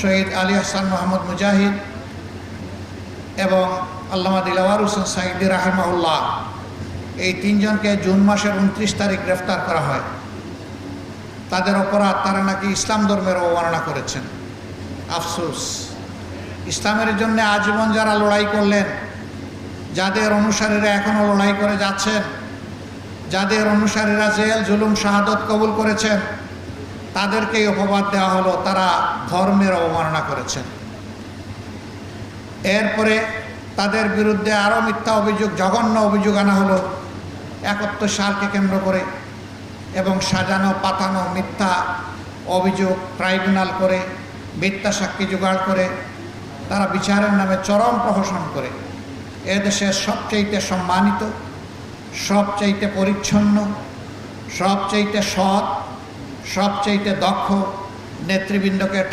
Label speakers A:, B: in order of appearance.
A: শহীদ আলী হাসান মোহাম্মদ মুজাহিদ এবং আল্লামা দিলওয়ার হোসেন সাঈদী রাহিমাহুল্লাহ, এই তিনজনকে জুন মাসের 29 তারিখ গ্রেফতার করা হয়। তাদের অপরাধ, তারা নাকি ইসলাম ধর্মের অবমাননা করেছেন। আফসোস, ইসলামের জন্য আজীবন যারা লড়াই করলেন, যাদের অনুসারীরা এখনও লড়াই করে যাচ্ছেন, যাদের অনুসারীরা জেল জুলুম শাহাদত কবুল করেছেন, তাদেরকেই অপবাদ দেওয়া হলো তারা ধর্মের অবমাননা করেছেন। এরপরে তাদের বিরুদ্ধে আরও মিথ্যা অভিযোগ, জঘন্য অভিযোগ আনা হলো 71 সালকে কেন্দ্র করে, এবং সাজানো পাতানো মিথ্যা অভিযোগ ট্রাইব্যুনাল করে, মিথ্যা সাক্ষী জোগাড় করে তারা বিচারের নামে চরম প্রহসন করে এদেশের সবচেয়ে সম্মানিত, সবচেয়ে পরিচ্ছন্ন, সবচেয়ে সৎ, সবচেয়ে দক্ষ নেতৃবৃন্দকে